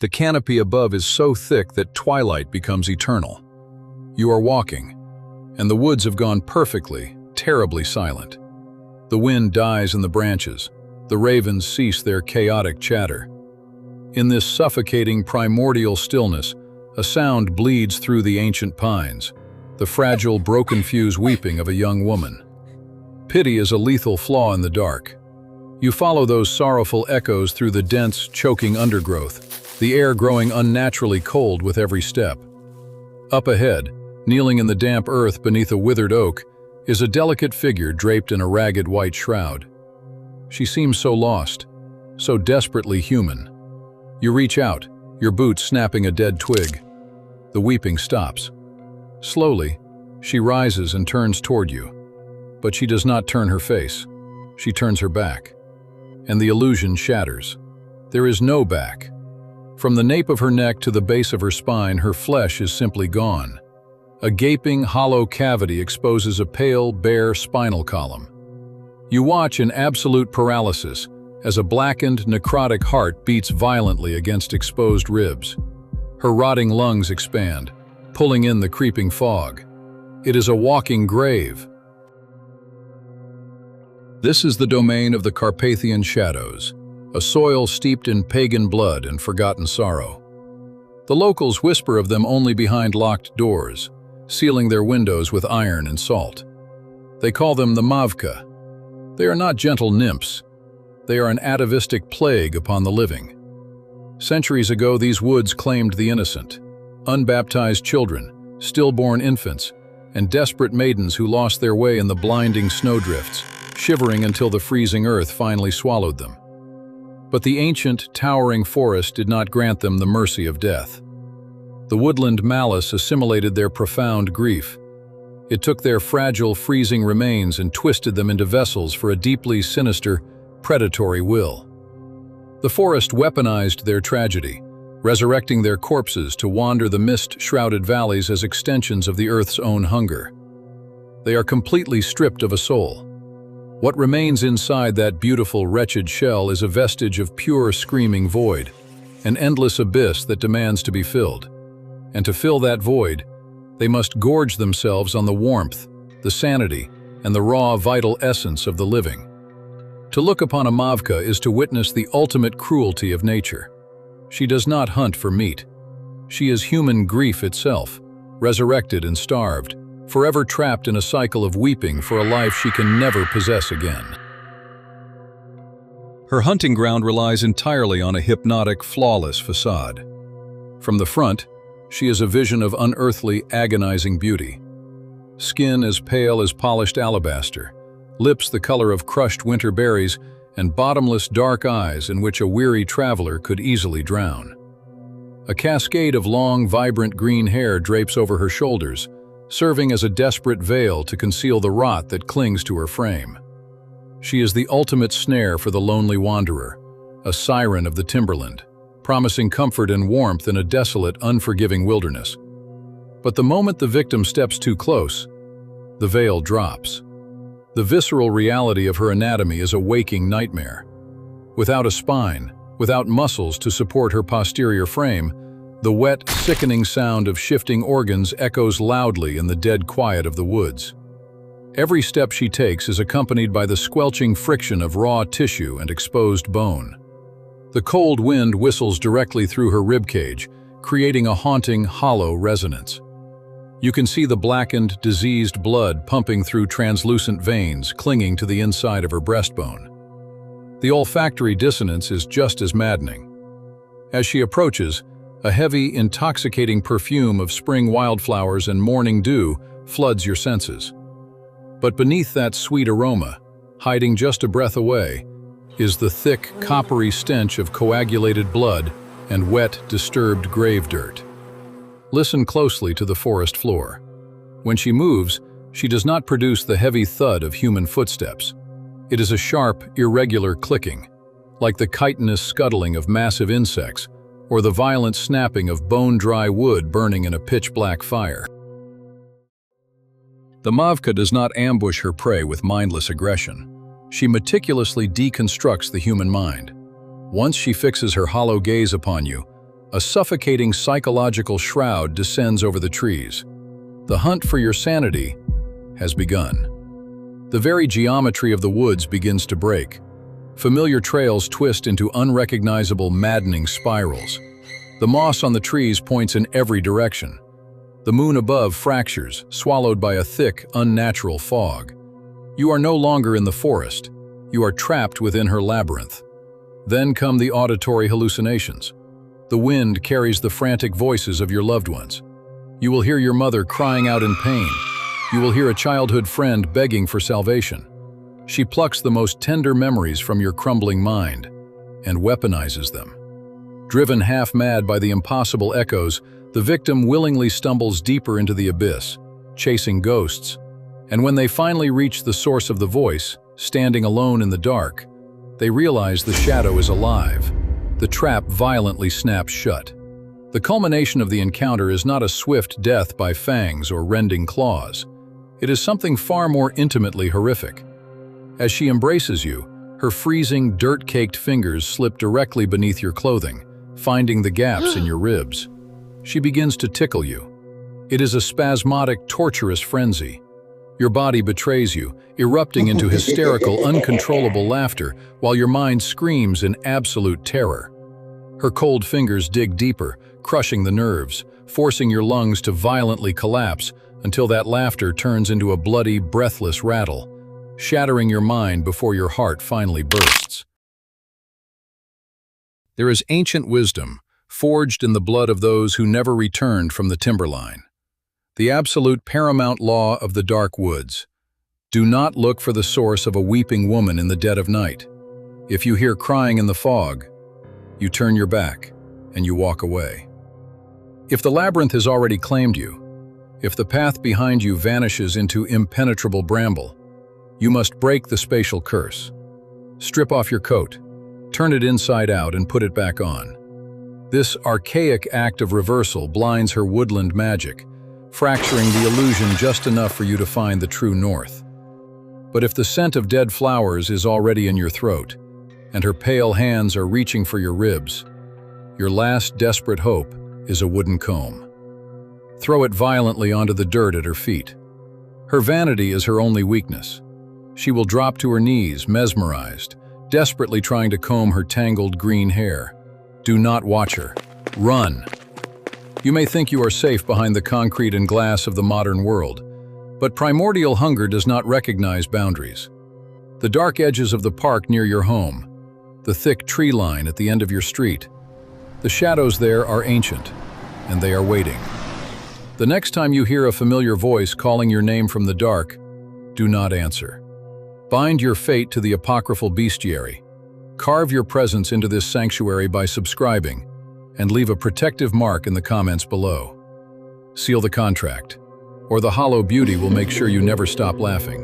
The canopy above is so thick that twilight becomes eternal. You are walking, and the woods have gone perfectly, terribly silent. The wind dies in the branches. The ravens cease their chaotic chatter. In this suffocating primordial stillness, a sound bleeds through the ancient pines, the fragile, broken-fuse weeping of a young woman. Pity is a lethal flaw in the dark. You follow those sorrowful echoes through the dense, choking undergrowth, the air growing unnaturally cold with every step. Up ahead, kneeling in the damp earth beneath a withered oak, is a delicate figure draped in a ragged white shroud. She seems so lost, so desperately human. You reach out, your boots snapping a dead twig. The weeping stops. Slowly, she rises and turns toward you. But she does not turn her face. She turns her back. And the illusion shatters. There is no back. From the nape of her neck to the base of her spine, her flesh is simply gone. A gaping, hollow cavity exposes a pale, bare spinal column. You watch in absolute paralysis as a blackened, necrotic heart beats violently against exposed ribs. Her rotting lungs expand, pulling in the creeping fog. It is a walking grave. This is the domain of the Carpathian shadows, a soil steeped in pagan blood and forgotten sorrow. The locals whisper of them only behind locked doors, sealing their windows with iron and salt. They call them the Mavka. They are not gentle nymphs. They are an atavistic plague upon the living. Centuries ago, these woods claimed the innocent, unbaptized children, stillborn infants, and desperate maidens who lost their way in the blinding snowdrifts, shivering until the freezing earth finally swallowed them. But the ancient, towering forest did not grant them the mercy of death. The woodland malice assimilated their profound grief. It took their fragile, freezing remains and twisted them into vessels for a deeply sinister, predatory will. The forest weaponized their tragedy, resurrecting their corpses to wander the mist-shrouded valleys as extensions of the earth's own hunger. They are completely stripped of a soul. What remains inside that beautiful, wretched shell is a vestige of pure, screaming void, an endless abyss that demands to be filled. And to fill that void, they must gorge themselves on the warmth, the sanity, and the raw, vital essence of the living. To look upon a Mavka is to witness the ultimate cruelty of nature. She does not hunt for meat. She is human grief itself, resurrected and starved, forever trapped in a cycle of weeping for a life she can never possess again. Her hunting ground relies entirely on a hypnotic, flawless facade. From the front, she is a vision of unearthly, agonizing beauty. Skin as pale as polished alabaster, lips the color of crushed winter berries, and bottomless dark eyes in which a weary traveler could easily drown. A cascade of long, vibrant green hair drapes over her shoulders, serving as a desperate veil to conceal the rot that clings to her frame. She is the ultimate snare for the lonely wanderer, a siren of the timberland, promising comfort and warmth in a desolate, unforgiving wilderness. But the moment the victim steps too close, the veil drops. The visceral reality of her anatomy is a waking nightmare. Without a spine, without muscles to support her posterior frame, the wet, sickening sound of shifting organs echoes loudly in the dead quiet of the woods. Every step she takes is accompanied by the squelching friction of raw tissue and exposed bone. The cold wind whistles directly through her ribcage, creating a haunting, hollow resonance. You can see the blackened, diseased blood pumping through translucent veins clinging to the inside of her breastbone. The olfactory dissonance is just as maddening. As she approaches, a heavy, intoxicating perfume of spring wildflowers and morning dew floods your senses. But beneath that sweet aroma, hiding just a breath away, is the thick, coppery stench of coagulated blood and wet, disturbed grave dirt. Listen closely to the forest floor. When she moves, she does not produce the heavy thud of human footsteps. It is a sharp, irregular clicking, like the chitinous scuttling of massive insects or the violent snapping of bone-dry wood burning in a pitch-black fire. The Mavka does not ambush her prey with mindless aggression. She meticulously deconstructs the human mind. Once she fixes her hollow gaze upon you, A suffocating psychological shroud descends over the trees. The hunt for your sanity has begun. The very geometry of the woods begins to break. Familiar trails twist into unrecognizable, maddening spirals. The moss on the trees points in every direction. The moon above fractures, swallowed by a thick, unnatural fog. You are no longer in the forest. You are trapped within her labyrinth. Then come the auditory hallucinations. The wind carries the frantic voices of your loved ones. You will hear your mother crying out in pain. You will hear a childhood friend begging for salvation. She plucks the most tender memories from your crumbling mind and weaponizes them. Driven half-mad by the impossible echoes, the victim willingly stumbles deeper into the abyss, chasing ghosts. And when they finally reach the source of the voice, standing alone in the dark, they realize the shadow is alive. The trap violently snaps shut. The culmination of the encounter is not a swift death by fangs or rending claws. It is something far more intimately horrific. As she embraces you, her freezing, dirt-caked fingers slip directly beneath your clothing, finding the gaps in your ribs. She begins to tickle you. It is a spasmodic, torturous frenzy. Your body betrays you, erupting into hysterical, uncontrollable laughter, while your mind screams in absolute terror. Her cold fingers dig deeper, crushing the nerves, forcing your lungs to violently collapse until that laughter turns into a bloody, breathless rattle, shattering your mind before your heart finally bursts. There is ancient wisdom, forged in the blood of those who never returned from the timberline. The absolute paramount law of the dark woods. Do not look for the source of a weeping woman in the dead of night. If you hear crying in the fog, you turn your back and you walk away. If the labyrinth has already claimed you, if the path behind you vanishes into impenetrable bramble, you must break the spatial curse. Strip off your coat, turn it inside out and put it back on. This archaic act of reversal blinds her woodland magic, fracturing the illusion just enough for you to find the true north. But if the scent of dead flowers is already in your throat, and her pale hands are reaching for your ribs, your last desperate hope is a wooden comb. Throw it violently onto the dirt at her feet. Her vanity is her only weakness. She will drop to her knees, mesmerized, desperately trying to comb her tangled green hair. Do not watch her. Run. You may think you are safe behind the concrete and glass of the modern world, but primordial hunger does not recognize boundaries. The dark edges of the park near your home, the thick tree line at the end of your street, the shadows there are ancient, and they are waiting. The next time you hear a familiar voice calling your name from the dark, do not answer. Bind your fate to the Apocryphal Bestiary. Carve your presence into this sanctuary by subscribing, and leave a protective mark in the comments below. Seal the contract, or the hollow beauty will make sure you never stop laughing.